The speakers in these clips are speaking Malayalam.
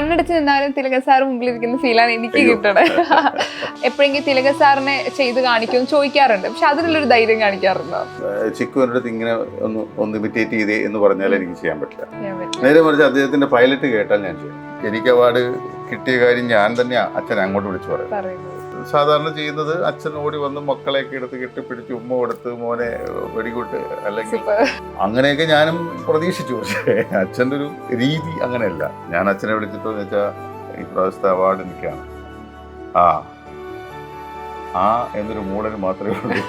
കണ്ണടച്ച് നിന്നാലും തിലക സാർ മുമ്പിൽ ഇരിക്കുന്ന ഫീലാണ് എനിക്ക് കിട്ടണേ. എപ്പോഴെങ്കിലും തിലക സാറിനെ ചെയ്ത് കാണിക്കുമെന്ന് ചോദിക്കാറുണ്ട്, പക്ഷെ അതിനുള്ളൊരു ധൈര്യം കാണിക്കാറുണ്ടോ? ചിക്കുവിൻ്റെ അടുത്ത് ഇങ്ങനെ ഒന്ന് ഇമിറ്റേറ്റ് ചെയ്തേ എന്ന് പറഞ്ഞാൽ എനിക്ക് ചെയ്യാൻ പറ്റില്ല. നേരെ മറിച്ച് അദ്ദേഹത്തിന്റെ പൈലറ്റ് കേട്ടാൽ ഞാൻ ചെയ്യും. എനിക്ക് അവാർഡ് കിട്ടിയ കാര്യം ഞാൻ തന്നെ അച്ഛനെ അങ്ങോട്ട് വിളിച്ചു പറയും. സാധാരണ ചെയ്യുന്നത് അച്ഛൻ ഓടി വന്ന് മക്കളെയൊക്കെ എടുത്ത് കെട്ടിപ്പിടിച്ച് ഉമ്മ കൊടുത്ത് മോനെ വെടികൂട്ട് അല്ലെങ്കിൽ അങ്ങനെയൊക്കെ ഞാനും പ്രതീക്ഷിച്ചു. പക്ഷേ അച്ഛൻ്റെ ഒരു രീതി അങ്ങനെയല്ല. ഞാൻ അച്ഛനെ വിളിച്ചിട്ടെന്ന് വെച്ചാൽ ഈ പ്രാവശ്യത്തെ അവാർഡ് എനിക്കാണ്, ആ എന്നൊരു മൂടന് മാത്രമേ ഉള്ളൂ,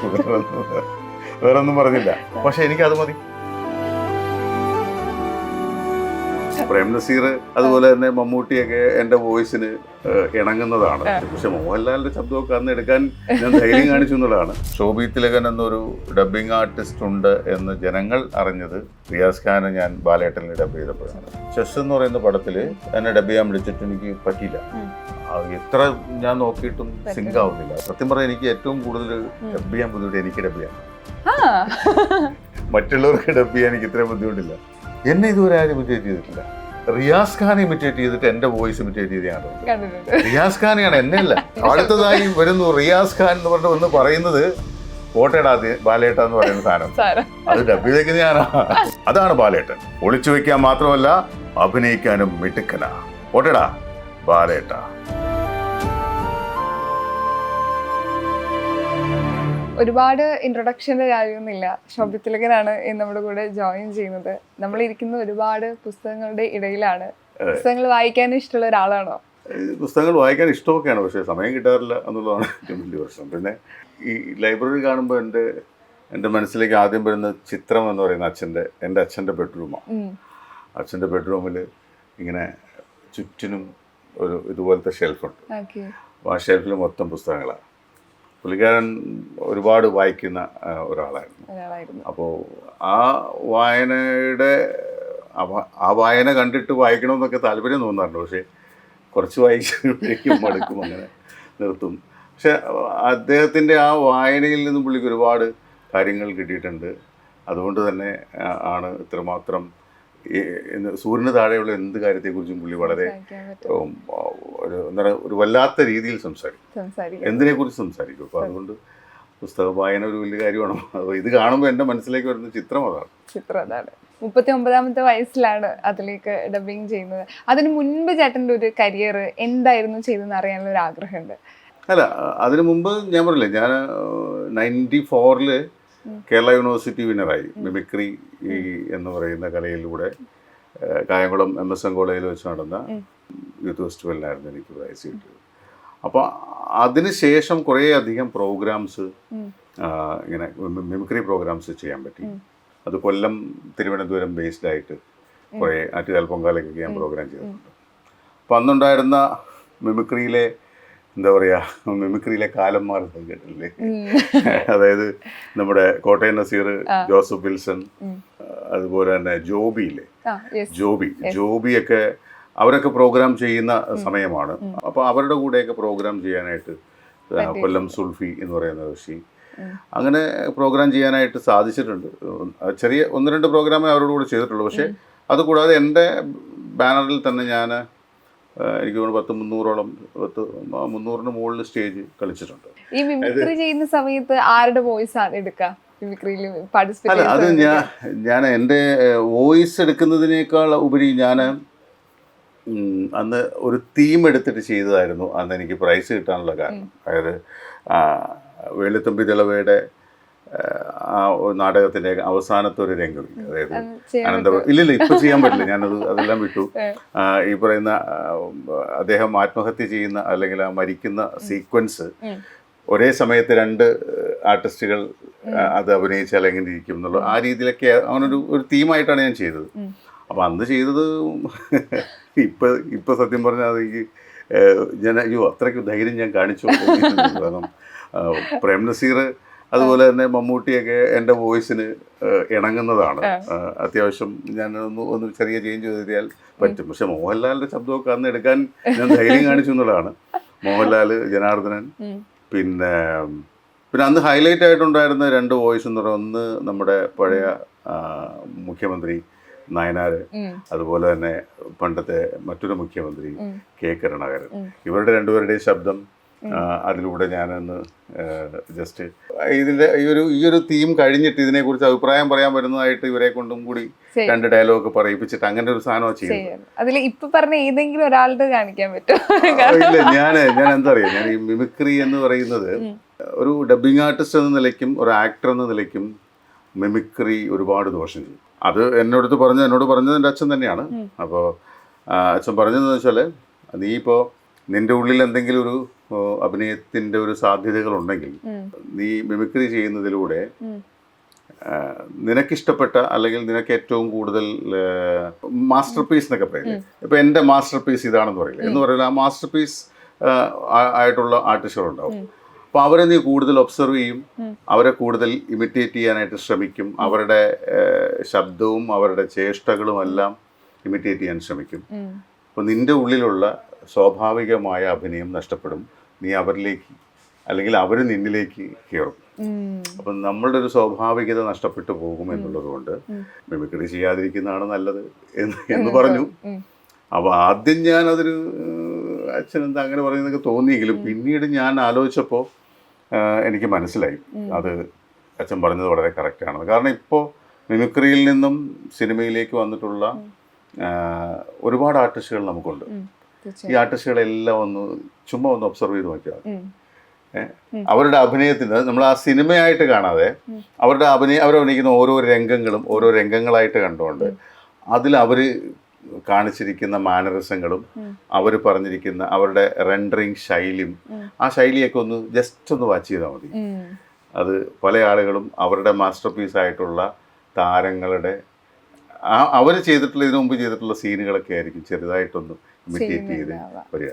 വേറൊന്നും പറഞ്ഞില്ല. പക്ഷെ എനിക്കത് മതി. പ്രേം നസീർ അതുപോലെ തന്നെ മമ്മൂട്ടിയൊക്കെ എൻ്റെ വോയിസിന് ഇണങ്ങുന്നതാണ്. പക്ഷെ മോഹൻലാലിന്റെ ശബ്ദമൊക്കെ അന്ന് എടുക്കാൻ ഞാൻ ധൈര്യം കാണിച്ചു എന്നുള്ളതാണ്. ശോഭി തിലകൻ എന്നൊരു ഡബ്ബിംഗ് ആർട്ടിസ്റ്റ് ഉണ്ട് എന്ന് ജനങ്ങൾ അറിഞ്ഞത് റിയാസ് ഖാനെ ഞാൻ ബാലേട്ടനിൽ ഡബ് ചെയ്തപ്പോഴാണ്. ചെസ് എന്ന് പറയുന്ന പടത്തിൽ എന്നെ ഡബ് ചെയ്യാൻ വിളിച്ചിട്ട് എനിക്ക് പറ്റിയില്ല. എത്ര ഞാൻ നോക്കിയിട്ടും സിങ്ക് ആവുന്നില്ല. സത്യം പറഞ്ഞാൽ എനിക്ക് ഏറ്റവും കൂടുതൽ ഡബ് ചെയ്യാൻ ബുദ്ധിമുട്ട് എനിക്ക് ഡബ് ചെയ്യാൻ. മറ്റുള്ളവർക്ക് ഡബ് ചെയ്യാൻ എനിക്ക് ഇത്രയും ബുദ്ധിമുട്ടില്ല. എന്നെ ഇതുവരെ ആരും ഇമിറ്റേറ്റ് ചെയ്തിട്ടില്ല. റിയാസ് ഖാനെ ഇമിറ്റേറ്റ് ചെയ്തിട്ട് എന്റെ വോയിസ് ഇമിറ്റേറ്റ് ചെയ്താണ്. റിയാസ് ഖാനെയാണ്, എന്നെയല്ല. അടുത്തതായി വരുന്നു റിയാസ് ഖാൻ എന്ന് പറഞ്ഞിട്ട് ഒന്ന് പറയുന്നത് കോട്ടേടാ ബാലേട്ട എന്ന് പറയുന്ന സാധനം. അത് ഡബ്ബിലേക്ക് ഞാനാ. അതാണ് ബാലേട്ടൻ. ഒളിച്ചു വെക്കാൻ മാത്രമല്ല അഭിനയിക്കാനും മിടുക്കനാ. കോട്ടേടാ ബാലേട്ട. ഒരുപാട് ഇൻട്രൊഡക്ഷൻ്റെ കാര്യമൊന്നുമില്ല. ശോഭി തിലകനാണ് നമ്മുടെ കൂടെ ജോയിൻ ചെയ്യുന്നത്. നമ്മളിരിക്കുന്ന ഒരുപാട് പുസ്തകങ്ങളുടെ ഇടയിലാണ്. പുസ്തകങ്ങൾ വായിക്കാനും ഇഷ്ടമുള്ള ഒരാളാണോ? പുസ്തകങ്ങൾ വായിക്കാൻ ഇഷ്ടമൊക്കെയാണ്, പക്ഷേ സമയം കിട്ടാറില്ല എന്നുള്ളതാണ് ഏറ്റവും വലിയ പ്രശ്നം. പിന്നെ ഈ ലൈബ്രറി കാണുമ്പോൾ എൻ്റെ മനസ്സിലേക്ക് ആദ്യം വരുന്ന ചിത്രം എന്ന് പറയുന്ന എൻ്റെ അച്ഛൻ്റെ ബെഡ്റൂമാണ്. അച്ഛൻ്റെ ബെഡ്റൂമിൽ ഇങ്ങനെ ചുറ്റിനും ഒരു ഇതുപോലത്തെ ഷെൽഫുണ്ട്. ആ ഷെൽഫിൽ മൊത്തം പുസ്തകങ്ങളാണ്. പുള്ളിക്കാരൻ ഒരുപാട് വായിക്കുന്ന ഒരാളായിരുന്നു. അപ്പോൾ ആ വായന കണ്ടിട്ട് വായിക്കണമെന്നൊക്കെ താല്പര്യം തോന്നാറുണ്ട്. പക്ഷേ കുറച്ച് വായിക്കുമ്പോഴേക്കും മടുക്കും, അങ്ങനെ നിർത്തും. പക്ഷെ അദ്ദേഹത്തിൻ്റെ ആ വായനയിൽ നിന്നും പുള്ളിക്ക് ഒരുപാട് കാര്യങ്ങൾ കിട്ടിയിട്ടുണ്ട്. അതുകൊണ്ട് തന്നെ ആണ് ഇത്രമാത്രം സൂര്യന് താഴെയുള്ള എന്ത് കാര്യത്തെക്കുറിച്ചും പുള്ളി വളരെ ഒരു വല്ലാത്ത രീതിയിൽ സംസാരിക്കും, എന്തിനെക്കുറിച്ച് സംസാരിക്കും. അപ്പോൾ അതുകൊണ്ട് പുസ്തക വായന ഒരു വലിയ കാര്യമാണ്. അപ്പോൾ ഇത് കാണുമ്പോൾ എൻ്റെ മനസ്സിലേക്ക് വരുന്ന ചിത്രം അതാണ്. 39ാമത്തെ വയസ്സിലാണ് അതിലേക്ക് ഡബിങ് ചെയ്യുന്നത്. അതിന് മുൻപ് ചേട്ടൻ്റെ ഒരു കരിയർ എന്തായിരുന്നു ചെയ്തതെന്ന് അറിയാനുള്ള ഒരു ആഗ്രഹമുണ്ട്. അല്ല, അതിനു മുമ്പ് ഞാൻ പറഞ്ഞില്ലേ, ഞാൻ 94 കേരള യൂണിവേഴ്സിറ്റി വിന്നറായി മിമിക്രി എന്ന് പറയുന്ന കലയിലൂടെ. കായംകുളം MSN കോളേജിൽ വെച്ച് നടന്ന യൂത്ത് ഫെസ്റ്റിവലിനായിരുന്നു എനിക്ക് പ്രൈസ് കിട്ടിയത്. അപ്പോൾ അതിനുശേഷം കുറേ അധികം പ്രോഗ്രാംസ്, ഇങ്ങനെ മിമിക്രി പ്രോഗ്രാംസ് ചെയ്യാൻ പറ്റി. അത് കൊല്ലം, തിരുവനന്തപുരം ബേസ്ഡ് ആയിട്ട് കുറേ ആറ്റുകാൽ പൊങ്കാലയ്ക്കൊക്കെ ഞാൻ പ്രോഗ്രാം ചെയ്തിട്ടുണ്ട്. അപ്പം അന്നുണ്ടായിരുന്ന മിമിക്രിയിലെ മിമിക്രിയിലെ കാലം മാറുന്നത് കേട്ടില്ലേ? അതായത് നമ്മുടെ കോട്ടയം നസീർ, ജോസഫ് വിൽസൺ, അതുപോലെ തന്നെ ജോബിയൊക്കെ അവരൊക്കെ പ്രോഗ്രാം ചെയ്യുന്ന സമയമാണ്. അപ്പോൾ അവരുടെ കൂടെയൊക്കെ പ്രോഗ്രാം ചെയ്യാനായിട്ട് കൊല്ലം സുൽഫി എന്ന് പറയുന്ന കക്ഷി, അങ്ങനെ പ്രോഗ്രാം ചെയ്യാനായിട്ട് സാധിച്ചിട്ടുണ്ട്. ചെറിയ 1-2 പ്രോഗ്രാമേ അവരോട് കൂടെ ചെയ്തിട്ടുള്ളൂ. പക്ഷേ അതുകൂടാതെ എൻ്റെ ബാനറിൽ തന്നെ ഞാൻ എനിക്ക് 300-ന് മുകളിൽ സ്റ്റേജ് കളിച്ചിട്ടുണ്ട്. ഈ മിമിക്രി ചെയ്യുന്ന സമയത്ത് ആരുടെ വോയിസ് ആണ് എടുക്കുക? അല്ല, അത് ഞാൻ എൻ്റെ വോയിസ് എടുക്കുന്നതിനേക്കാൾ ഉപരി ഞാൻ അന്ന് ഒരു തീം എടുത്തിട്ട് ചെയ്തതായിരുന്നു അന്ന് എനിക്ക് പ്രൈസ് കിട്ടാനുള്ള കാരണം. അതായത് വേലുത്തമ്പി ദളവയുടെ ആ നാടകത്തിൻ്റെ അവസാനത്തെ ഒരു രംഗം, അതായത് ഇല്ലില്ല, ഇപ്പം ചെയ്യാൻ പറ്റില്ല, അതെല്ലാം വിട്ടു. ഈ പറയുന്ന അദ്ദേഹം ആത്മഹത്യ ചെയ്യുന്ന അല്ലെങ്കിൽ ആ മരിക്കുന്ന സീക്വൻസ് ഒരേ സമയത്ത് 2 ആർട്ടിസ്റ്റുകൾ അത് അഭിനയിച്ചാൽ എങ്ങനെ ഇരിക്കും എന്നുള്ള ആ രീതിയിലൊക്കെ ഒരു തീമായിട്ടാണ് ഞാൻ ചെയ്തത്. അപ്പം അന്ന് ചെയ്തത് ഇപ്പം സത്യം പറഞ്ഞാൽ അത് ഞാൻ അത്രയ്ക്ക് ധൈര്യം ഞാൻ കാണിച്ചു. കാരണം പ്രേം നസീർ അതുപോലെ തന്നെ മമ്മൂട്ടിയൊക്കെ എൻ്റെ വോയിസിന് ഇണങ്ങുന്നതാണ്. അത്യാവശ്യം ഞാൻ ഒന്ന് ചെറിയ ചേഞ്ച് ചെയ്താൽ പറ്റും. പക്ഷെ മോഹൻലാലിൻ്റെ ശബ്ദമൊക്കെ അന്ന് എടുക്കാൻ ഞാൻ ധൈര്യം കാണിച്ചു എന്നുള്ളതാണ്. മോഹൻലാൽ, ജനാർദ്ദനൻ, പിന്നെ അന്ന് ഹൈലൈറ്റ് ആയിട്ടുണ്ടായിരുന്ന 2 വോയിസ് എന്ന് പറയുന്നത്, ഒന്ന് നമ്മുടെ പഴയ മുഖ്യമന്ത്രി നയനാർ, അതുപോലെ തന്നെ പണ്ടത്തെ മറ്റൊരു മുഖ്യമന്ത്രി കെ കരുണാകരൻ, ഇവരുടെ രണ്ടുപേരുടെയും ശബ്ദം അതിലൂടെ ഞാനൊന്ന് ജസ്റ്റ് ഇതിൻ്റെ ഈ ഒരു തീം കഴിഞ്ഞിട്ട് ഇതിനെക്കുറിച്ച് അഭിപ്രായം പറയാൻ വരുന്നതായിട്ട് ഇവരെ കൊണ്ടും കൂടി 2 ഡയലോഗ് പറയിപ്പിച്ചിട്ട് അങ്ങനെ ഒരു സാധനം ചെയ്യുന്നത്. അതിൽ ഇപ്പൊ പറഞ്ഞ ഏതെങ്കിലും ഒരാളുടെ കാണിക്കാൻ പറ്റും? ഇല്ല, ഞാൻ എന്താ പറയുക, ഞാൻ ഈ മിമിക്രി എന്ന് പറയുന്നത് ഒരു ഡബ്ബിംഗ് ആർട്ടിസ്റ്റ് എന്ന നിലയ്ക്കും ഒരു ആക്ടർ എന്ന നിലയ്ക്കും മിമിക്രി ഒരുപാട് ദോഷം ചെയ്യും. അത് എന്നോട് പറഞ്ഞത് എൻ്റെ അച്ഛൻ തന്നെയാണ്. അപ്പോൾ അച്ഛൻ പറഞ്ഞതെന്ന് വെച്ചാൽ, നീ ഇപ്പോൾ നിൻ്റെ ഉള്ളിൽ എന്തെങ്കിലും ഒരു അഭിനയത്തിൻ്റെ ഒരു സാധ്യതകളുണ്ടെങ്കിൽ നീ മിമിക്രി ചെയ്യുന്നതിലൂടെ നിനക്കിഷ്ടപ്പെട്ട അല്ലെങ്കിൽ നിനക്ക് ഏറ്റവും കൂടുതൽ മാസ്റ്റർ പീസ് എന്നൊക്കെ പറയില്ലേ, ഇപ്പം എൻ്റെ മാസ്റ്റർ പീസ് ഇതാണെന്ന് പറയില്ലേ എന്ന് പറയുന്നത്, ആ മാസ്റ്റർ പീസ് ആയിട്ടുള്ള ആർട്ടിസ്റ്റുകളുണ്ടാവും. അപ്പോൾ അവരെ നീ കൂടുതൽ ഒബ്സർവ് ചെയ്യും, അവരെ കൂടുതൽ ഇമിറ്റേറ്റ് ചെയ്യാനായിട്ട് ശ്രമിക്കും, അവരുടെ ശബ്ദവും അവരുടെ ചേഷ്ടകളും എല്ലാം ഇമിറ്റേറ്റ് ചെയ്യാൻ ശ്രമിക്കും. അപ്പോൾ നിൻ്റെ ഉള്ളിലുള്ള സ്വാഭാവികമായ അഭിനയം നഷ്ടപ്പെടും, നീ അവരിലേക്ക് അല്ലെങ്കിൽ അവർ നിന്നിലേക്ക് കയറും. അപ്പം നമ്മളുടെ ഒരു സ്വാഭാവികത നഷ്ടപ്പെട്ടു പോകും എന്നുള്ളത് കൊണ്ട് മിമിക്രി ചെയ്യാതിരിക്കുന്നതാണ് നല്ലത് എന്ന് പറഞ്ഞു. അപ്പോൾ ആദ്യം ഞാൻ അതൊരു അച്ഛനെന്താ അങ്ങനെ പറയുന്നതൊക്കെ തോന്നിയെങ്കിലും പിന്നീട് ഞാൻ ആലോചിച്ചപ്പോൾ എനിക്ക് മനസ്സിലായി അത് അച്ഛൻ പറഞ്ഞത് വളരെ കറക്റ്റാണ്. കാരണം ഇപ്പോൾ മിമിക്രിയിൽ നിന്നും സിനിമയിലേക്ക് വന്നിട്ടുള്ള ഒരുപാട് ആർട്ടിസ്റ്റുകൾ നമുക്കുണ്ട്. ഈ ആർട്ടിസ്റ്റുകളെല്ലാം ചുമ്മാ ഒന്ന് ഒബ്സർവ് ചെയ്ത് നോക്കിയാൽ അവരുടെ അഭിനയത്തിന് നമ്മൾ ആ സിനിമയായിട്ട് കാണാതെ അവരഭിനയിക്കുന്ന ഓരോ രംഗങ്ങളായിട്ട് കണ്ടുകൊണ്ട് അതിൽ അവർ കാണിച്ചിരിക്കുന്ന മാനറിസങ്ങളും അവർ പറഞ്ഞിരിക്കുന്ന അവരുടെ റെൻഡറിങ് ശൈലിയും ആ ശൈലിയൊക്കെ ജസ്റ്റ് ഒന്ന് വാച്ച് ചെയ്താൽ മതി. അത് പല ആളുകളും അവരുടെ മാസ്റ്റർ പീസ് ആയിട്ടുള്ള താരങ്ങളുടെ അവർ ചെയ്തിട്ടുള്ള ഇതിനു മുമ്പ് ചെയ്തിട്ടുള്ള സീനുകളൊക്കെ ആയിരിക്കും ചെറുതായിട്ടൊന്ന് ഇമിറ്റേറ്റ് ചെയ്ത് വരിക.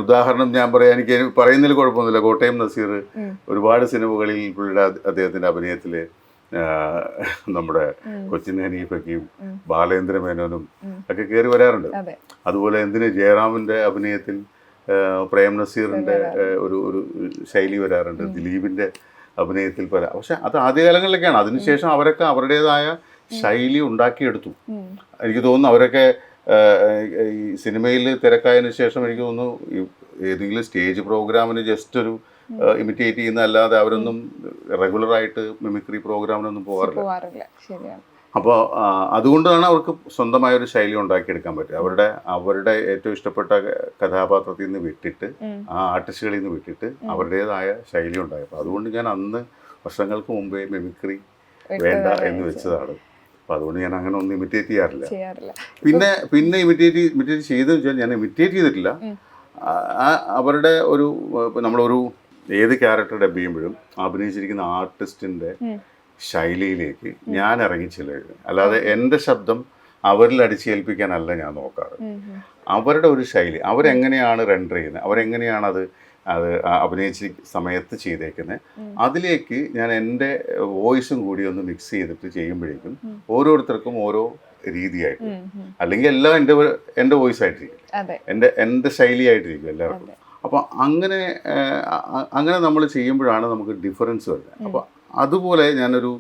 ഉദാഹരണം ഞാൻ പറയാം, എനിക്ക് പറയുന്നതിൽ കുഴപ്പമൊന്നുമില്ല. കോട്ടയം നസീർ ഒരുപാട് സിനിമകളിൽ പുള്ളിയുടെ അദ്ദേഹത്തിൻ്റെ അഭിനയത്തിൽ നമ്മുടെ കൊച്ചിൻ ഹനീഫയ്ക്കും ബാലേന്ദ്ര മേനോനും ഒക്കെ കയറി വരാറുണ്ട്. അതുപോലെ ജയറാമിൻ്റെ അഭിനയത്തിൽ പ്രേം നസീറിൻ്റെ ഒരു ശൈലി വരാറുണ്ട്, ദിലീപിൻ്റെ അഭിനയത്തിൽ വരാം. പക്ഷെ അത് ആദ്യകാലങ്ങളിലൊക്കെയാണ്. അതിനുശേഷം അവരൊക്കെ അവരുടേതായ ശൈലി ഉണ്ടാക്കിയെടുത്തു. എനിക്ക് തോന്നുന്നു അവരൊക്കെ ഈ സിനിമയിൽ തിരക്കായതിനു ശേഷം എനിക്ക് തോന്നുന്നു ഏതെങ്കിലും സ്റ്റേജ് പ്രോഗ്രാമിന് ജസ്റ്റ് ഒരു ഇമിറ്റേറ്റ് ചെയ്യുന്ന അല്ലാതെ അവരൊന്നും റെഗുലറായിട്ട് മിമിക്രി പ്രോഗ്രാമിനൊന്നും പോകാറില്ല. അപ്പോൾ അതുകൊണ്ടാണ് അവർക്ക് സ്വന്തമായ ഒരു ശൈലി ഉണ്ടാക്കിയെടുക്കാൻ പറ്റുക. അവരുടെ ഏറ്റവും ഇഷ്ടപ്പെട്ട കഥാപാത്രത്തിൽ നിന്ന് വിട്ടിട്ട് ആ ആർട്ടിസ്റ്റുകളിൽ നിന്ന് വിട്ടിട്ട് അവരുടേതായ ശൈലി ഉണ്ടായപ്പോൾ അതുകൊണ്ട് ഞാൻ അന്ന് വർഷങ്ങൾക്ക് മുമ്പേ മിമിക്രി വേണ്ട എന്ന് വെച്ചതാണ്. അപ്പം അതുകൊണ്ട് ഞാൻ അങ്ങനെ ഒന്നും ഇമിറ്റേറ്റ് ചെയ്യാറില്ല. പിന്നെ ഇമിറ്റേറ്റ് ചെയ്തെന്ന് വെച്ചാൽ ഞാൻ ഇമിറ്റേറ്റ് ചെയ്തിട്ടില്ല. അവരുടെ നമ്മളൊരു ഏത് ക്യാരക്ടർ ഡബ് ചെയ്യുമ്പോഴും അഭിനയിച്ചിരിക്കുന്ന ആർട്ടിസ്റ്റിൻ്റെ ശൈലിയിലേക്ക് ഞാൻ ഇറങ്ങിച്ചെല്ലുക. അല്ലാതെ എൻ്റെ ശബ്ദം അവരിൽ അടിച്ചേൽപ്പിക്കാനല്ല ഞാൻ നോക്കാറ്. അവരുടെ ഒരു ശൈലി, അവരെങ്ങനെയാണ് റെൻഡർ ചെയ്യുന്നത്, അവരെങ്ങനെയാണ് അത് അഭിനയിച്ച സമയത്ത് ചെയ്തേക്കുന്നത്, അതിലേക്ക് ഞാൻ എൻ്റെ വോയിസും കൂടി ഒന്ന് മിക്സ് ചെയ്തിട്ട് ചെയ്യുമ്പോഴേക്കും ഓരോരുത്തർക്കും ഓരോ രീതിയായിട്ട്, അല്ലെങ്കിൽ എല്ലാം എൻ്റെ വോയിസ് ആയിട്ടിരിക്കും, എൻ്റെ ശൈലിയായിട്ടിരിക്കും എല്ലാവർക്കും. അപ്പോൾ അങ്ങനെ നമ്മൾ ചെയ്യുമ്പോഴാണ് നമുക്ക് ഡിഫറൻസ് വരുന്നത്. അപ്പോൾ അതുപോലെ ഞാനൊരു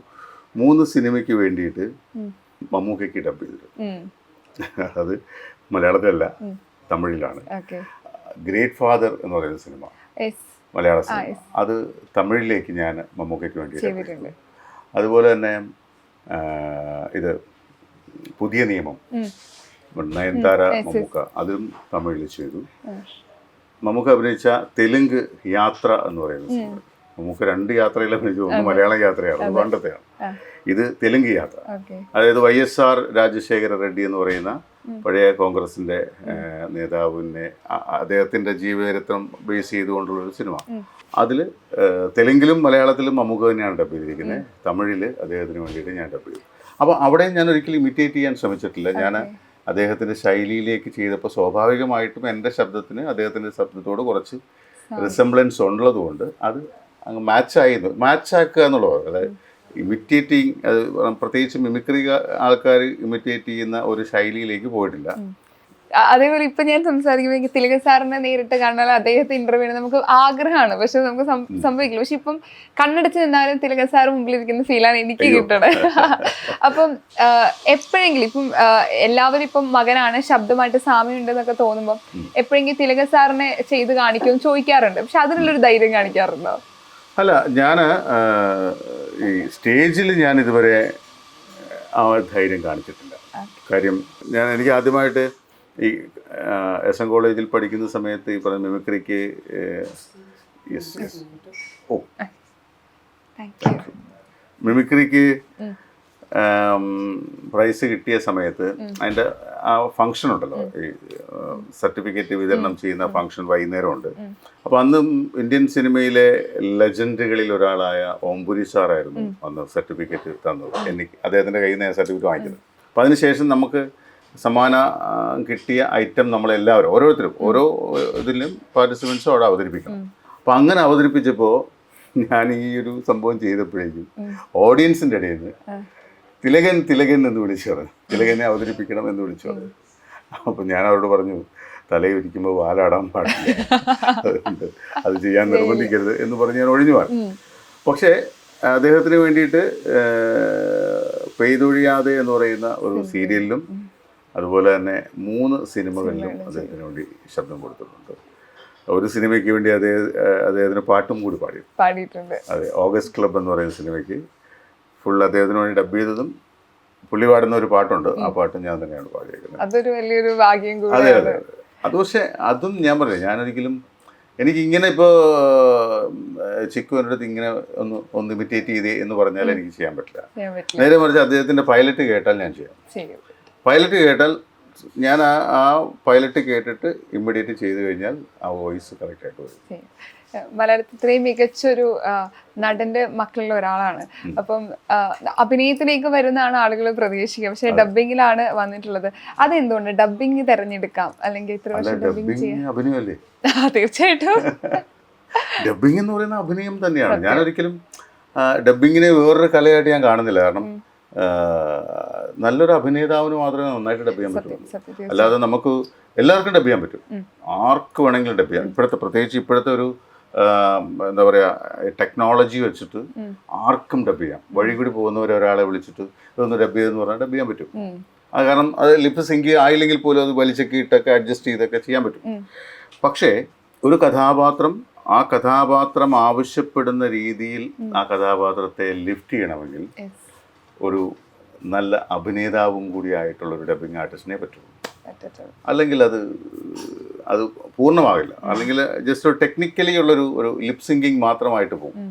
3 സിനിമയ്ക്ക് വേണ്ടിയിട്ട് മമ്മൂക്കയ്ക്ക് ഡബ് ചെയ്തിട്ടുണ്ട്. അത് മലയാളത്തിലല്ല, തമിഴിലാണ്. ഗ്രേറ്റ് ഫാദർ എന്ന് പറയുന്ന സിനിമ, മലയാള സിനിമ, അത് തമിഴിലേക്ക് ഞാൻ മമ്മൂക്കയ്ക്ക് വേണ്ടി ചെയ്തിട്ടുണ്ട്. അതുപോലെ തന്നെ ഇത് പുതിയ നിയമം, നയൻതാര മമ്മൂക്ക, അതും തമിഴിൽ ചെയ്തു. മമ്മൂക്ക അഭിനയിച്ച തെലുങ്ക് യാത്ര എന്ന് പറയുന്ന സിനിമ, മമ്മൂക്ക 2 യാത്രയിൽ അഭിനയിച്ചു. ഒന്ന് മലയാളം യാത്രയാണ്, അത് പണ്ടത്തെയാണ്. ഇത് തെലുങ്ക് യാത്ര, അതായത് YSR രാജശേഖര റെഡ്ഡി എന്ന് പറയുന്ന പഴയ കോൺഗ്രസിൻ്റെ നേതാവിനെ അദ്ദേഹത്തിൻ്റെ ജീവചരിത്രം ബേസ് ചെയ്തുകൊണ്ടുള്ളൊരു സിനിമ. അതിൽ തെലുങ്കിലും മലയാളത്തിലും മമ്മൂക്ക തന്നെയാണ് ഡബ് ചെയ്തിരിക്കുന്നത്. തമിഴിൽ അദ്ദേഹത്തിന് വേണ്ടിയിട്ട് ഞാൻ ഡബ് ചെയ്തു. അപ്പോൾ അവിടെ ഞാൻ ഒരിക്കലും ഇമിറ്റേറ്റ് ചെയ്യാൻ ശ്രമിച്ചിട്ടില്ല. ഞാൻ അദ്ദേഹത്തിൻ്റെ ശൈലിയിലേക്ക് ചെയ്തപ്പോൾ സ്വാഭാവികമായിട്ടും എൻ്റെ ശബ്ദത്തിന് അദ്ദേഹത്തിൻ്റെ ശബ്ദത്തോട് കുറച്ച് റിസംബ്ലൻസ് ഉള്ളതുകൊണ്ട് അത് അങ്ങ് മാച്ചാക്കുക എന്നുള്ളത്. അതായത് ഇമിറ്റേറ്റിങ്, അത് പ്രത്യേകിച്ച് മിമിക്രി ആൾക്കാർ ഇമിറ്റേറ്റ് ചെയ്യുന്ന ഒരു ശൈലിയിലേക്ക് പോയിട്ടില്ല. അതേപോലെ ഇപ്പൊ ഞാൻ സംസാരിക്കുമ്പോൾ എനിക്ക് തിലകൻ സാറിനെ നേരിട്ട് കാണാൻ അദ്ദേഹത്തെ ഇന്റർവ്യൂ നമുക്ക് ആഗ്രഹമാണ്, പക്ഷെ നമുക്ക് സംഭവിക്കില്ല. പക്ഷെ ഇപ്പം കണ്ണടച്ച് നിന്നാലും തിലകൻ സാർ മുമ്പിലിരിക്കുന്ന ഫീലാണ് എനിക്ക് കിട്ടണത്. അപ്പം എപ്പോഴെങ്കിലും ഇപ്പം എല്ലാവരും ഇപ്പം മകനാണ്, ശബ്ദമായിട്ട് സാമ്യം ഉണ്ടെന്നൊക്കെ തോന്നുമ്പോൾ എപ്പോഴെങ്കിലും തിലകൻ സാറിനെ ചെയ്ത് കാണിക്കുമെന്ന് ചോദിക്കാറുണ്ട്. പക്ഷെ അതിനുള്ളൊരു ധൈര്യം കാണിക്കാറുണ്ടോ? അല്ല, ഞാൻ ഈ സ്റ്റേജിൽ ഞാൻ ഇതുവരെ ആ ധൈര്യം കാണിച്ചിട്ടില്ല. കാര്യം എനിക്ക് ആദ്യമായിട്ട് ഈ SM കോളേജിൽ പഠിക്കുന്ന സമയത്ത് ഈ പറഞ്ഞ മിമിക്രിക്ക് മിമിക്രിക്ക് പ്രൈസ് കിട്ടിയ സമയത്ത് അതിൻ്റെ ആ ഫങ്ഷൻ ഉണ്ടല്ലോ, ഈ സർട്ടിഫിക്കറ്റ് വിതരണം ചെയ്യുന്ന ഫങ്ഷൻ വൈകുന്നേരമുണ്ട്. അപ്പോൾ അന്ന് ഇന്ത്യൻ സിനിമയിലെ ലെജൻഡുകളിൽ ഒരാളായ ഓംപുരി സാറായിരുന്നു അന്ന് സർട്ടിഫിക്കറ്റ് തന്നത്. എനിക്ക് അദ്ദേഹത്തിൻ്റെ കയ്യിൽ നിന്ന് സർട്ടിഫിക്കറ്റ് വാങ്ങിച്ചത്. അപ്പോൾ അതിനുശേഷം നമുക്ക് സമ്മാനം കിട്ടിയ ഐറ്റം നമ്മളെല്ലാവരും ഓരോരുത്തരും ഓരോ ഇതിലും പാർട്ടിസിപ്പൻസും അവിടെ അവതരിപ്പിക്കണം. അപ്പോൾ അങ്ങനെ അവതരിപ്പിച്ചപ്പോൾ ഞാൻ ഈ ഒരു സംഭവം ചെയ്തപ്പോഴേക്കും ഓഡിയൻസിൻ്റെ ഇടയിൽ നിന്ന് തിലകൻ എന്ന് വിളിച്ചു പറഞ്ഞു, തിലകനെ അവതരിപ്പിക്കണം എന്ന് വിളിച്ചു പറഞ്ഞു. അപ്പം ഞാൻ അവരോട് പറഞ്ഞു, തലയൊരിക്കുമ്പോൾ വാലാടാൻ പാടില്ല, അതുകൊണ്ട് അത് ചെയ്യാൻ നിർബന്ധിക്കരുത് എന്ന് പറഞ്ഞ് ഞാൻ ഒഴിഞ്ഞു മാറി. പക്ഷേ അദ്ദേഹത്തിന് വേണ്ടിയിട്ട് പെയ്തൊഴിയാതെ എന്ന് പറയുന്ന ഒരു സീരിയലിലും അതുപോലെ തന്നെ 3 സിനിമകളിലും അദ്ദേഹത്തിന് വേണ്ടി ശബ്ദം കൊടുത്തിട്ടുണ്ട്. ഒരു സിനിമയ്ക്ക് വേണ്ടി അദ്ദേഹത്തിന് പാട്ടും കൂടി പാടിയിട്ടുണ്ട്. അതെ, ഓഗസ്റ്റ് ക്ലബ് എന്ന് പറയുന്ന സിനിമയ്ക്ക് ഫുൾ അദ്ദേഹത്തിന് വേണ്ടി ഡബ് ചെയ്തതും പുള്ളി പാടുന്ന ഒരു പാട്ടുണ്ട്, ആ പാട്ടും ഞാൻ തന്നെയാണ് പാടിയിരിക്കുന്നത്. അതൊരു വലിയൊരു ഭാഗ്യം കൂടി. അതെ അതെ, അത് പക്ഷേ അതും ഞാൻ പറയാം, ഞാനൊരിക്കലും എനിക്കിങ്ങനെ ഇപ്പോൾ ചിക്കുവിൻ്റെ അടുത്ത് ഇങ്ങനെ ഒന്ന് ഇമിറ്റേറ്റ് ചെയ്തേ എന്ന് പറഞ്ഞാൽ എനിക്ക് ചെയ്യാൻ പറ്റില്ല. നേരെ മറിച്ച് അദ്ദേഹത്തിൻ്റെ പൈലറ്റ് കേട്ടാൽ ഞാൻ ചെയ്യാം. പൈലറ്റ് കേട്ടാൽ ഞാൻ ആ പൈലറ്റ് കേട്ടിട്ട് ഇമ്മീഡിയറ്റ് ചെയ്ത് കഴിഞ്ഞാൽ ആ വോയിസ് കറക്റ്റായിട്ട് വരും. മലയാളത്തിൽ ഇത്രയും മികച്ചൊരു നടന്റെ മക്കളിൽ ഒരാളാണ്. അപ്പം അഭിനയത്തിലേക്ക് വരുന്നതാണ് ആളുകൾ പ്രതീക്ഷിക്കുക, പക്ഷെ ഡബിങ്ങിലാണ് വന്നിട്ടുള്ളത്. അതെന്തുകൊണ്ട് ഡബിങ് തിരഞ്ഞെടുക്കാം, അല്ലെങ്കിൽ ഇത്ര വർഷം ഡബിങ് ചെയ്യാം? അഭിനയമല്ലേ? തീർച്ചയായിട്ടും ഡബിങ് എന്ന് പറയുന്ന അഭിനയം തന്നെയാണ്. ഞാനൊരിക്കലും ഡബിങ്ങിനെ വേറൊരു കലയായിട്ട് ഞാൻ കാണുന്നില്ല. കാരണം നല്ലൊരു അഭിനേതാവിന് മാത്രമേ നന്നായിട്ട് ഡബ് ചെയ്യാൻ പറ്റുള്ളൂ. അല്ലാതെ നമുക്ക് എല്ലാവർക്കും ഡബ് ചെയ്യാൻ പറ്റും, ആർക്ക് വേണമെങ്കിലും ഡബ് ചെയ്യാം. പ്രത്യേകിച്ച് ഇപ്പോഴത്തെ ഒരു എന്താ പറയുക, ടെക്നോളജി വെച്ചിട്ട് ആർക്കും ഡബ് ചെയ്യാം. വഴി കൂടി പോകുന്നവരെ ഒരാളെ വിളിച്ചിട്ട് ഇതൊന്ന് ഡബ് ചെയ്തെന്ന് പറഞ്ഞാൽ ഡബ് ചെയ്യാൻ പറ്റും. അത് കാരണം അത് ലിപ്പ് സിങ്ക് ആയില്ലെങ്കിൽ പോലും അത് വലിച്ചൊക്കെ ഇട്ടൊക്കെ അഡ്ജസ്റ്റ് ചെയ്തൊക്കെ ചെയ്യാൻ പറ്റും. പക്ഷേ ഒരു കഥാപാത്രം ആ കഥാപാത്രം ആവശ്യപ്പെടുന്ന രീതിയിൽ ആ കഥാപാത്രത്തെ ലിഫ്റ്റ് ചെയ്യണമെങ്കിൽ ഒരു നല്ല അഭിനേതാവും കൂടി ആയിട്ടുള്ളൊരു ഡബിങ് ആർട്ടിസ്റ്റിനെ പറ്റുള്ളൂ. അല്ലെങ്കിൽ അത് പൂർണ്ണമാകില്ല. അല്ലെങ്കിൽ ജസ്റ്റ് ഒരു ടെക്നിക്കലി ഒരു ലിപ് സിങ്കിങ് മാത്രമായിട്ട് പോകും.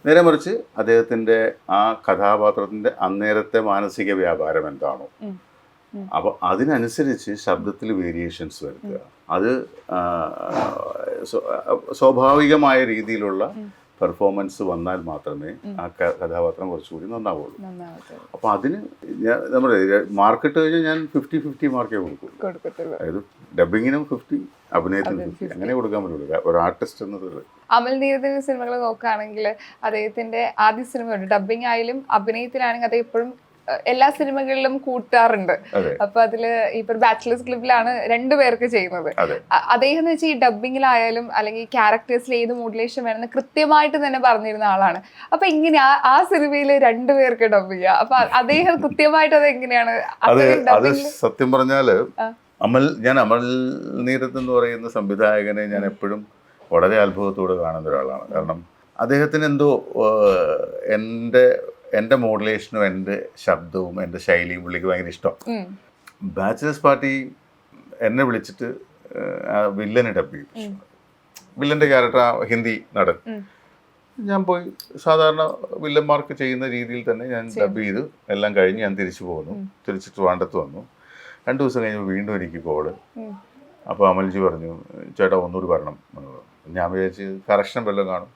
നേരെ മറിച്ച് അദ്ദേഹത്തിൻ്റെ ആ കഥാപാത്രത്തിൻ്റെ അന്നേരത്തെ മാനസിക വ്യാപാരം എന്താണോ, അപ്പോൾ അതിനനുസരിച്ച് ശബ്ദത്തിൽ വേരിയേഷൻസ് വരുത്തുക. അത് സ്വാഭാവികമായ രീതിയിലുള്ള പെർഫോമൻസ് വന്നാൽ മാത്രമേ ആ കഥാപാത്രം കുറച്ചുകൂടി നന്നാവുള്ളൂ. അപ്പോൾ അതിന് നമ്മുടെ മാർക്കിട്ട് കഴിഞ്ഞാൽ ഞാൻ 50-50 മാർക്കേ കൊടുക്കുള്ളൂ. അതായത് ഡബിങ്ങിനും 50, അഭിനയത്തിനും 50, അങ്ങനെ കൊടുക്കാൻ പറ്റുള്ളൂ ഒരു ആർട്ടിസ്റ്റ് എന്നത്. അമൽ നീരദിന്റെ സിനിമകൾ നോക്കുകയാണെങ്കിൽ അദ്ദേഹത്തിന്റെ ആദ്യ സിനിമയുണ്ട്, ഡബിങ് ആയാലും അഭിനയത്തിലാണെങ്കിൽ അത് എപ്പോഴും എല്ലാ സിനിമകളിലും കൂട്ടാറുണ്ട്. അപ്പൊ അതില് ഇപ്പൊ ബാച്ചിലേഴ്സ് ക്ലബിലാണ് 2 പേർക്ക് ചെയ്യുന്നത്. അദ്ദേഹം എന്ന് വെച്ചാൽ ഈ ഡബിങ്ങിലായാലും അല്ലെങ്കിൽ ക്യാരക്ടേഴ്സിൽ ഏത് മോഡുലേഷൻ വേണമെന്ന് കൃത്യമായിട്ട് തന്നെ പറഞ്ഞിരുന്ന ആളാണ്. അപ്പൊ ഇങ്ങനെ ആ സിനിമയിൽ 2 പേർക്ക് ഡബ് ചെയ്യുക, അപ്പൊ അദ്ദേഹം കൃത്യമായിട്ട് അത് എങ്ങനെയാണ്? അത് സത്യം പറഞ്ഞാല് അമൽ നീരദ് എന്ന് പറയുന്ന സംവിധായകനെ ഞാൻ എപ്പോഴും വളരെ അത്ഭുതത്തോടെ കാണുന്ന ഒരാളാണ്. കാരണം അദ്ദേഹത്തിന് എന്തോ എൻ്റെ മോഡുലേഷനും എൻ്റെ ശബ്ദവും എൻ്റെ ശൈലിയും പുള്ളിക്ക് ഭയങ്കര ഇഷ്ടം. ബാച്ചിലേഴ്സ് പാർട്ടി എന്നെ വിളിച്ചിട്ട് വില്ലനെ ഡബ് ചെയ്തു. വില്ലൻ്റെ ക്യാരക്ടർ ഹിന്ദി നടൻ. ഞാൻ പോയി സാധാരണ വില്ലന്മാർക്ക് ചെയ്യുന്ന രീതിയിൽ തന്നെ ഞാൻ ഡബ് ചെയ്തു. എല്ലാം കഴിഞ്ഞ് ഞാൻ തിരിച്ചിട്ട് വേണ്ടത്ത് വന്നു. 2 ദിവസം കഴിഞ്ഞപ്പോൾ വീണ്ടും എനിക്ക് കോള്. അപ്പോൾ അമൽജി പറഞ്ഞു, ചേട്ടാ ഒന്നുകൂടി വരണം എന്ന് പറഞ്ഞു. ഞാൻ വിചാരിച്ച് കറക്ഷൻ വല്ലതും കാണും.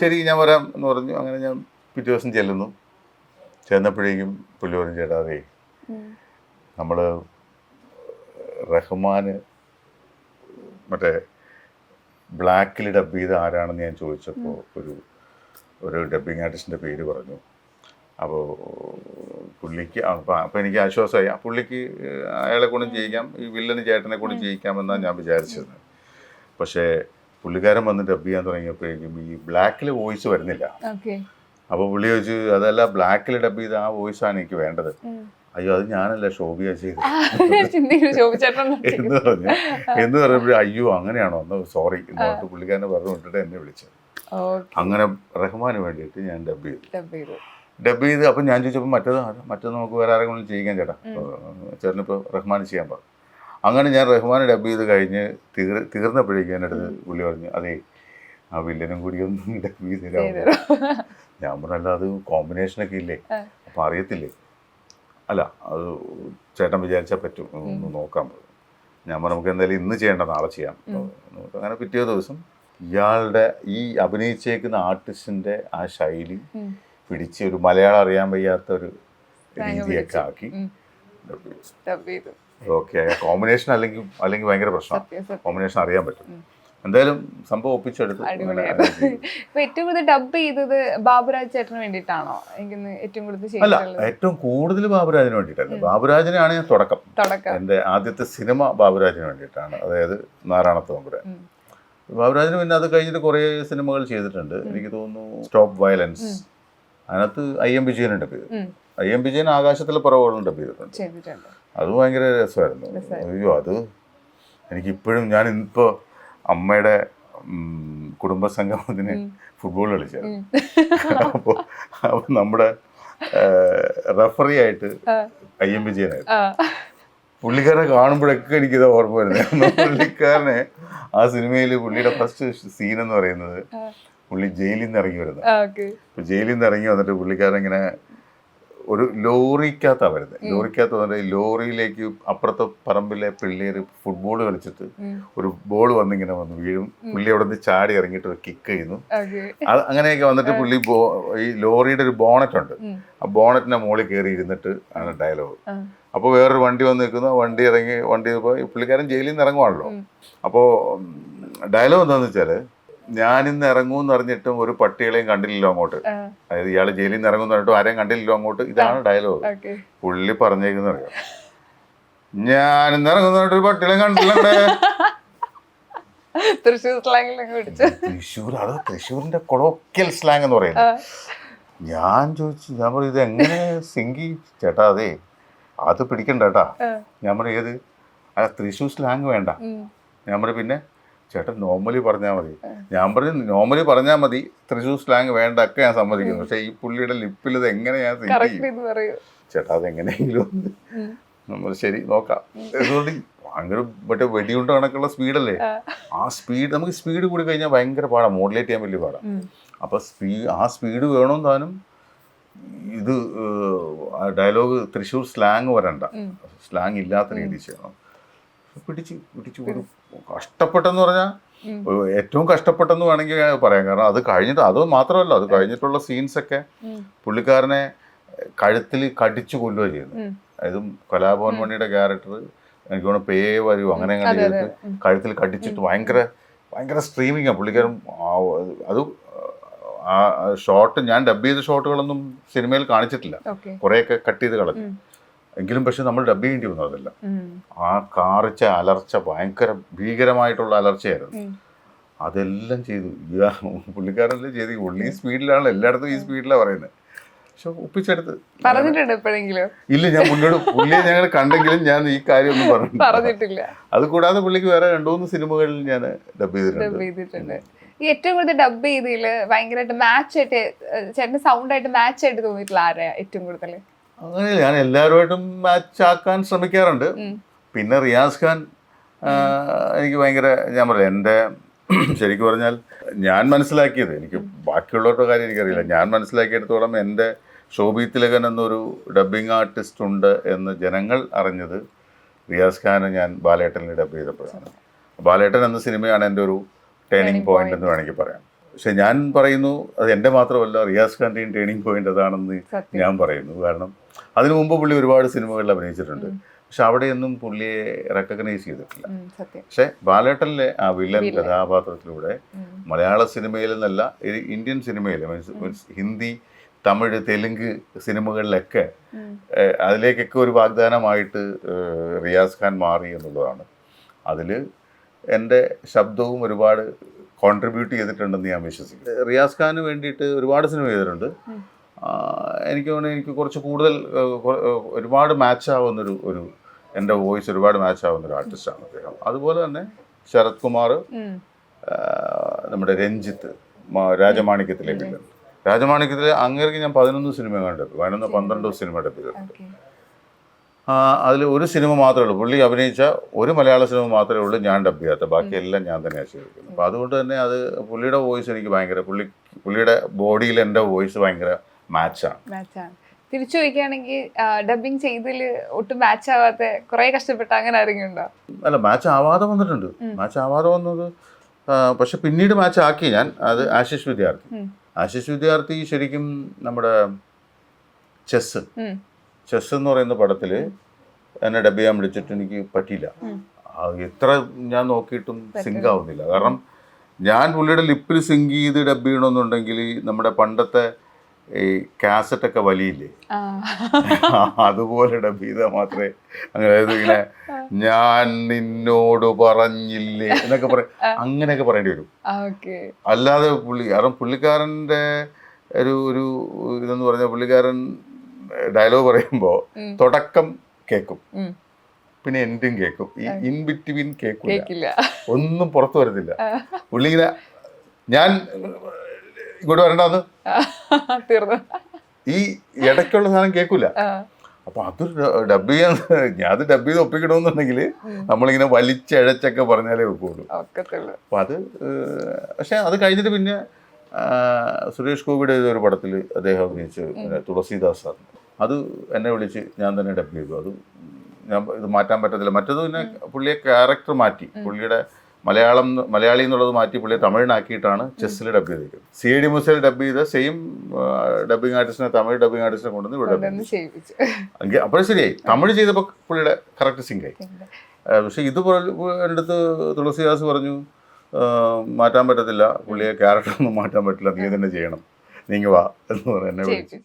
ശരി ഞാൻ വരാം എന്ന് പറഞ്ഞു. അങ്ങനെ ഞാൻ പിറ്റേ ദിവസം ചെന്നപ്പോഴേക്കും പുള്ളി പറഞ്ഞു, ചേട്ടാ അതേ നമ്മൾ റഹ്മാന് മറ്റേ ബ്ലാക്കിൽ ഡബ് ചെയ്ത് ആരാണെന്ന് ഞാൻ ചോദിച്ചപ്പോൾ ഒരു ഡബ്ബിങ് ആർട്ടിസ്റ്റിൻ്റെ പേര് പറഞ്ഞു. അപ്പോൾ പുള്ളിക്ക് അപ്പം എനിക്ക് ആശ്വാസമായി പുള്ളിക്ക് അയാളെ കൊണ്ടും ചെയ്യിക്കാം, ഈ വില്ലന് ചേട്ടനെ കൊണ്ടും ചെയ്യിക്കാമെന്നാണ് ഞാൻ വിചാരിച്ചത്. പക്ഷേ പുള്ളിക്കാരൻ വന്ന് ഡബ് ചെയ്യാൻ തുടങ്ങിയപ്പോഴേക്കും ഈ ബ്ലാക്കിൽ വോയിസ് വരുന്നില്ല. അപ്പോൾ പുള്ളി ചോദിച്ചു, അതല്ല ബ്ലാക്കിൽ ഡബ് ചെയ്ത ആ വോയിസാണ് എനിക്ക് വേണ്ടത്. അയ്യോ അത് ഞാനല്ല ശോഭിയ ചെയ്തത് എന്ന് പറഞ്ഞപ്പോൾ അയ്യോ അങ്ങനെയാണോ, ഒന്ന് സോറി എന്ന് പറഞ്ഞിട്ട് പുള്ളിക്കാരനെ പറഞ്ഞു വിട്ടിട്ട് എന്നെ വിളിച്ചത്. അങ്ങനെ റഹ്മാന് വേണ്ടിയിട്ട് ഞാൻ ഡബ് ചെയ്ത് അപ്പം ഞാൻ ചോദിച്ചപ്പോൾ മറ്റേത് നമുക്ക് വേറെ ആരെങ്കിലും ചെയ്യിക്കാൻ ചേട്ടനിപ്പോൾ റഹ്മാൻ ചെയ്യാൻ പറഞ്ഞു. അങ്ങനെ ഞാൻ റഹ്മാനെ ഡബ് ചെയ്ത് കഴിഞ്ഞ് തീർന്നപ്പോഴേക്കും എൻ്റെ അടുത്ത് പുള്ളി പറഞ്ഞു, അതെ ആ വില്ലനും കൂടി ഒന്ന് ഡബ് ചെയ്ത് തരാമോ. ഞാൻ പറഞ്ഞല്ല, അത് കോമ്പിനേഷനൊക്കെ ഇല്ലേ, അപ്പം അറിയത്തില്ലേ. അല്ല അത് ചേട്ടൻ വിചാരിച്ചാൽ പറ്റും, ഒന്ന് നോക്കാൻ പറഞ്ഞു. ഞാൻ പറഞ്ഞു നമുക്ക് എന്തായാലും ഇന്ന് ചെയ്യേണ്ട, നാളെ ചെയ്യാം. അങ്ങനെ പിറ്റേ ദിവസം ഇയാളുടെ ഈ അഭിനയിച്ചേക്കുന്ന ആർട്ടിസ്റ്റിൻ്റെ ആ ശൈലി പിടിച്ച് ഒരു മലയാളം അറിയാൻ വയ്യാത്ത ഒരു രീതിയൊക്കെ ആക്കി ഓക്കെ. കോമ്പിനേഷൻ അല്ലെങ്കിൽ ഭയങ്കര പ്രശ്നമാണ്, കോമ്പിനേഷൻ അറിയാൻ പറ്റും. എന്തായാലും സംഭവം ഒപ്പിച്ചെടുത്തു. ഏറ്റവും കൂടുതൽ ഡബ് ചെയ്തത് ബാബുരാജ് ചേട്ടന് വേണ്ടിയിട്ടാണോ? അല്ല, ഏറ്റവും കൂടുതൽ ബാബുരാജിന് വേണ്ടിയിട്ടല്ല. ബാബുരാജിനാണ് ഞാൻ തുടക്കം. എൻ്റെ ആദ്യത്തെ സിനിമ ബാബുരാജിന് വേണ്ടിയിട്ടാണ്, അതായത് നാരായണത്ത് തമ്പുരാൻ. ബാബുരാജിന് പിന്നെ അത് കഴിഞ്ഞിട്ട് കുറേ സിനിമകൾ ചെയ്തിട്ടുണ്ട്. എനിക്ക് തോന്നുന്നു സ്റ്റോപ്പ് വയലൻസ്, അതിനകത്ത് IM വിജയൻ ഡബ് ചെയ്തു. IM വിജയൻ ആകാശത്തിലെ പുറവുകളും ഡബ് ചെയ്തിട്ടുണ്ട്. അത് ഭയങ്കര രസമായിരുന്നു. അയ്യോ അത് എനിക്കിപ്പോഴും, ഞാൻ ഇപ്പോൾ അമ്മയുടെ കുടുംബസംഗമത്തിന് ഫുട്ബോൾ കളിച്ചായിരുന്നു. അപ്പോൾ നമ്മുടെ റഫറി ആയിട്ട് IM വിജയനായിരുന്നു. പുള്ളിക്കാരനെ കാണുമ്പോഴൊക്കെ എനിക്കിത് ഓർമ്മ വരുന്നത്. പുള്ളിക്കാരനെ ആ സിനിമയിൽ പുള്ളിയുടെ ഫസ്റ്റ് സീൻ എന്ന് പറയുന്നത് പുള്ളി ജയിലിൽ നിന്ന് ഇറങ്ങി വരുന്നത്. അപ്പോൾ ജയിലിൽ നിന്ന് ഇറങ്ങി വന്നിട്ട് പുള്ളിക്കാരൻ ഇങ്ങനെ ഒരു ലോറിക്കകത്താണ് വരുന്നത്. ലോറിക്കകത്ത് വന്നിട്ട് ലോറിയിലേക്ക് അപ്പുറത്തെ പറമ്പിലെ പിള്ളേർ ഫുട്ബോൾ കളിച്ചിട്ട് ഒരു ബോൾ വന്നിങ്ങനെ വന്ന് വീഴും. പുള്ളി അവിടെ നിന്ന് ചാടി ഇറങ്ങിയിട്ട് ഒരു കിക്ക് ചെയ്യുന്നു. അത് അങ്ങനെയൊക്കെ വന്നിട്ട് പുള്ളി ഈ ലോറിയുടെ ഒരു ബോണറ്റ് ഉണ്ട്, ആ ബോണറ്റിന്റെ മുകളിൽ കയറി ഇരുന്നിട്ട് ആണ് ഡയലോഗ്. അപ്പോൾ വേറൊരു വണ്ടി വന്ന് നിൽക്കുന്നു, വണ്ടി ഇറങ്ങി പോയി പുള്ളിക്കാരൻ ജയിലിൽ നിന്ന് ഇറങ്ങുവാണല്ലോ. അപ്പോൾ ഡയലോഗ് എന്താണെന്ന് വെച്ചാൽ, ഞാനിന്ന് ഇറങ്ങുമെന്ന് പറഞ്ഞിട്ടും ഒരു പട്ടികളെയും കണ്ടില്ലല്ലോ അങ്ങോട്ട്. അതായത് ഇയാൾ ജയിലിൽ നിന്ന് ഇറങ്ങുമെന്ന് പറഞ്ഞിട്ടും ആരെയും കണ്ടില്ലല്ലോ അങ്ങോട്ട്. ഇതാണ് ഡയലോഗ്. പുള്ളി പറഞ്ഞേക്കുന്ന അറിയാം, ഞാനിന്ന് ഇറങ്ങുന്ന ഒരു പട്ടികളെയും കണ്ടില്ല അവിടെ. തൃശ്ശൂർ, അത് തൃശ്ശൂരിന്റെ കൊളോക്കിയൽ സ്ലാങ് എന്ന് പറയുന്നത്. ഞാൻ പറഞ്ഞു ഇത് എങ്ങനെ സിങ്കി ചേട്ടാ, അതെ അത് പിടിക്കണ്ട കേട്ടാ. ഞാൻ പറഞ്ഞു ഏത്, അല്ല തൃശ്ശൂർ സ്ലാങ് വേണ്ട. ഞാൻ പറഞ്ഞു പിന്നെ ചേട്ടൻ നോർമലി പറഞ്ഞാൽ മതി. ഞാൻ പറഞ്ഞു നോർമലി പറഞ്ഞാൽ മതി, തൃശ്ശൂർ സ്ലാങ് വേണ്ട ഒക്കെ ഞാൻ സമ്മതിക്കുന്നു. പക്ഷെ ഈ പുള്ളിയുടെ ലിപ്പിൽ ഇത് എങ്ങനെ ഞാൻ ചേട്ടാ അതെങ്ങനെയെങ്കിലും നമ്മൾ ശരി നോക്കാം. അതുകൊണ്ട് ഭയങ്കര മറ്റേ വെടിയുണ്ട കണക്കുള്ള സ്പീഡല്ലേ, ആ സ്പീഡ് നമുക്ക് സ്പീഡ് കൂടി കഴിഞ്ഞാൽ ഭയങ്കര പാടാണ്, മോഡുലേറ്റ് ചെയ്യാൻ വലിയ പാടാണ്. അപ്പോൾ ആ സ്പീഡ് വേണം താനും. ഇത് ഡയലോഗ് തൃശ്ശൂർ സ്ലാങ് വരണ്ട, സ്ലാങ് ഇല്ലാത്ത രീതി ചെയ്യണം. പിടിച്ചു കഷ്ടപ്പെട്ടെന്ന് പറഞ്ഞാൽ ഏറ്റവും കഷ്ടപ്പെട്ടെന്ന് വേണമെങ്കിൽ പറയാം. കാരണം അത് കഴിഞ്ഞിട്ട്, അത് മാത്രമല്ല, അത് കഴിഞ്ഞിട്ടുള്ള സീൻസൊക്കെ പുള്ളിക്കാരനെ കഴുത്തിൽ കടിച്ചു കൊല്ലുക ചെയ്യുന്നു. അതായത് കലാഭവൻ മണിയുടെ ക്യാരക്ടർ എനിക്ക് തോന്നുന്നു പേ വരൂ അങ്ങനെ ചെയ്തിട്ട് കഴുത്തിൽ കടിച്ചിട്ട് ഭയങ്കര സ്ട്രീമിങ്ങാണ് പുള്ളിക്കാരൻ. അത് ആ ഷോട്ട്, ഞാൻ ഡബ് ചെയ്ത ഷോട്ടുകളൊന്നും സിനിമയിൽ കാണിച്ചിട്ടില്ല, കുറേയൊക്കെ കട്ട് ചെയ്ത് കളഞ്ഞു. എങ്കിലും പക്ഷെ നമ്മൾ ഡബ് ചെയ്യേണ്ടി വന്നു അതല്ല. ആ കാറിച്ച അലർച്ച ഭീകരമായിട്ടുള്ള അലർച്ചയായിരുന്നു. അതെല്ലാം ചെയ്തു പുള്ളിക്കാരല്ലേ ചെയ്തു. പുള്ളി ഈ സ്പീഡിലാണ്, എല്ലായിടത്തും ഈ സ്പീഡിലാണ് പറയുന്നത്. പക്ഷെ ഒപ്പിച്ചെടുത്ത് ഇല്ല. ഞാൻ പുള്ളിയെ ഞങ്ങൾ കണ്ടെങ്കിലും ഞാൻ ഈ കാര്യം ഒന്നും പറഞ്ഞിട്ടില്ല. അത് കൂടാതെ പുള്ളിക്ക് വേറെ 2-3 സിനിമകളിൽ ഞാൻ ഡബ് ചെയ്തിട്ടുണ്ട്. ഏറ്റവും കൂടുതൽ ഡബ് ചെയ്തതില് ഭയങ്കരമായിട്ട് മാച്ച് ആയിട്ട് ചേട്ടന് സൗണ്ട് ആയിട്ട് മാച്ച് ആയിട്ട് തോന്നിയിട്ടുള്ള ആരെയാ ഏറ്റവും കൂടുതൽ? അങ്ങനെ ഞാൻ എല്ലാവരുമായിട്ടും മാച്ച് ആക്കാൻ ശ്രമിക്കാറുണ്ട്. പിന്നെ റിയാസ് ഖാൻ എനിക്ക് ഭയങ്കര, ഞാൻ പറയാം, എൻ്റെ ശരിക്കും പറഞ്ഞാൽ ഞാൻ മനസ്സിലാക്കിയത്, എനിക്ക് ബാക്കിയുള്ളവരുടെ കാര്യം എനിക്കറിയില്ല, ഞാൻ മനസ്സിലാക്കിയെടുത്തോളം എൻ്റെ ശോഭി തിലകൻ എന്നൊരു ഡബ്ബിങ് ആർട്ടിസ്റ്റ് ഉണ്ട് എന്ന് ജനങ്ങൾ അറിഞ്ഞത് റിയാസ് ഖാനെ ഞാൻ ബാലേട്ടനിൽ ഡബ് ചെയ്തപ്പോഴാണ്. ബാലേട്ടൻ എന്ന സിനിമയാണ് എൻ്റെ ഒരു ടേണിംഗ് പോയിന്റ് എന്ന് വേണമെങ്കിൽ പറയാം. പക്ഷെ ഞാൻ പറയുന്നു അത് എൻ്റെ മാത്രമല്ല, റിയാസ് ഖാൻ്റെയും ടേണിംഗ് പോയിന്റ് അതാണെന്ന് ഞാൻ പറയുന്നു. കാരണം അതിനു മുമ്പ് പുള്ളി ഒരുപാട് സിനിമകളിൽ അഭിനയിച്ചിട്ടുണ്ട്, പക്ഷെ അവിടെയൊന്നും പുള്ളിയെ റെക്കഗ്നൈസ് ചെയ്തിട്ടില്ല. പക്ഷെ ബാലേട്ടനിലെ ആ വില്ലൻ കഥാപാത്രത്തിലൂടെ മലയാള സിനിമയിൽ നിന്നല്ല, ഇന്ത്യൻ സിനിമയിൽ, മീൻസ് ഹിന്ദി തമിഴ് തെലുങ്ക് സിനിമകളിലൊക്കെ അതിലേക്കൊക്കെ ഒരു വാഗ്ദാനമായിട്ട് റിയാസ് ഖാൻ മാറി എന്നുള്ളതാണ്. അതിൽ എൻ്റെ ശബ്ദവും ഒരുപാട് കോൺട്രിബ്യൂട്ട് ചെയ്തിട്ടുണ്ടെന്ന് ഞാൻ വിശ്വസിക്കുന്നു. റിയാസ് ഖാന് വേണ്ടിയിട്ട് ഒരുപാട് സിനിമ ചെയ്തിട്ടുണ്ട്. എനിക്ക് തോന്നുന്നു എനിക്ക് കുറച്ച് കൂടുതൽ ഒരുപാട് മാച്ച് ആവുന്നൊരു എൻ്റെ വോയിസ് ഒരുപാട് മാച്ച് ആവുന്നൊരു ആർട്ടിസ്റ്റാണ് അദ്ദേഹം. അതുപോലെ തന്നെ ശരത് കുമാർ, നമ്മുടെ രഞ്ജിത്ത്, രാജമാണിക്യത്തിലെ വില്ലൻ. രാജമാണിക്യത്തിലെ അങ്ങേർക്ക് ഞാൻ 11 സിനിമ കണ്ടു, 11-12 സിനിമ എടുത്തിട്ടുണ്ട്. അതിൽ ഒരു സിനിമ മാത്രമേ ഉള്ളൂ പുള്ളി അഭിനയിച്ച ഒരു മലയാള സിനിമ മാത്രമേ ഉള്ളൂ ഞാൻ ഡബ് ചെയ്യാത്ത, ബാക്കിയെല്ലാം ഞാൻ തന്നെയാണ് ചെയ്തിരിക്കുന്നത്. അപ്പോൾ അതുകൊണ്ട് തന്നെ അത് പുള്ളിയുടെ വോയിസ് എനിക്ക് ഭയങ്കര പുള്ളിയുടെ ബോഡിയിൽ എൻ്റെ വോയിസ് ഭയങ്കര മാച്ചാണ്. തിരിച്ചു ചോദിക്കുകയാണെങ്കിൽ ഡബിങ് ചെയ്തതിൽ ഒട്ടും മാച്ച് ആവാത്ത കുറെ കഷ്ടപ്പെട്ട അങ്ങനെ ആരെങ്കിലും ഉണ്ടോ? അല്ല, മാച്ച് ആവാതെ വന്നിട്ടുണ്ട്. മാച്ച് ആവാതെ വന്നത് പക്ഷെ പിന്നീട് മാച്ച് ആക്കി ഞാൻ. അത് ആശിഷ് വിദ്യാർത്ഥി. ആശിഷ് വിദ്യാർത്ഥി ശരിക്കും നമ്മുടെ ചെസ് എന്ന് പറയുന്ന പടത്തിൽ എന്നെ ഡബ് ചെയ്യാൻ വിളിച്ചിട്ട് എനിക്ക് പറ്റിയില്ല. എത്ര ഞാൻ നോക്കിയിട്ടും സിങ്ക് ആവുന്നില്ല. കാരണം ഞാൻ പുള്ളിയുടെ ലിപ്പിൽ സിങ്ക് ചെയ്ത് ഡബ് ചെയ്യണമെന്നുണ്ടെങ്കിൽ നമ്മുടെ പണ്ടത്തെ ഈ കാസറ്റൊക്കെ വലിയില്ലേ, അതുപോലെ ഡബ് ചെയ്താൽ മാത്രമേ അതായത് ഇങ്ങനെ ഞാൻ നിന്നോട് പറഞ്ഞില്ലേ എന്നൊക്കെ അങ്ങനെയൊക്കെ പറയേണ്ടി വരും. അല്ലാതെ കാരണം പുള്ളിക്കാരൻ്റെ ഒരു ഇതെന്ന് പറഞ്ഞാൽ പുള്ളിക്കാരൻ ഡയലോഗ് പറയുമ്പോൾ തുടക്കം കേൾക്കും, പിന്നെ എൻഡും കേൾക്കും, ഈ ഇൻ ബിറ്റ്വീൻ കേൾക്കില്ല, ഒന്നും പുറത്തു വരുന്നില്ല. പുള്ളി ഇങ്ങനെ ഞാൻ ഇങ്ങോട്ട് വരണ്ടെന്ന് ഈ ഇടയ്ക്കുള്ള സാധനം കേൾക്കില്ല. അപ്പൊ അത് ഡബ് ചെയ്യാൻ അത് ഡബ് ചെയ്ത് ഒപ്പിക്കണമെന്നുണ്ടെങ്കിൽ നമ്മളിങ്ങനെ വലിച്ചഴച്ചൊക്കെ പറഞ്ഞാലേ ഒക്കുള്ളൂ. അപ്പൊ അത് പക്ഷെ അത് കഴിഞ്ഞിട്ട് പിന്നെ സുരേഷ് ഗോപിയുടെ ഒരു പടത്തിൽ അദ്ദേഹം അഭിനയിച്ച് തുളസീദാസ് സാർ, അത് എന്നെ വിളിച്ച് ഞാൻ തന്നെ ഡബ് ചെയ്തു. അത് ഞാൻ ഇത് മാറ്റാൻ പറ്റത്തില്ല. മറ്റത് പിന്നെ പുള്ളിയെ ക്യാരക്ടർ മാറ്റി, പുള്ളിയുടെ മലയാളി എന്നുള്ളത് മാറ്റി പുള്ളിയെ തമിഴിനാക്കിയിട്ടാണ് ചെസ്സിൽ ഡബ് ചെയ്തിരിക്കുന്നത്. CID മൂസയിൽ ഡബ് ചെയ്ത സെയിം ഡബിങ് ആർട്ടിസ്റ്റിനെ തമിഴ് ഡബിങ് ആർട്ടിസ്റ്റിനെ കൊണ്ടുവന്ന് ഇവിടെ ഡബ് ചെയ്തു. അപ്പോഴും ശരിയായി. തമിഴ് ചെയ്തപ്പോൾ പുള്ളിയുടെ കറക്റ്റ് സിങ്കായി. പക്ഷെ ഇത് എൻ്റെ അടുത്ത് തുളസിദാസ് പറഞ്ഞു മാറ്റാൻ പറ്റത്തില്ല, പുള്ളിയെ ക്യാരക്ടറൊന്നും മാറ്റാൻ പറ്റില്ല, നീ തന്നെ ചെയ്യണം, നീങ്ങി വാ എന്ന് പറഞ്ഞ് എന്നെ വിളിച്ചു.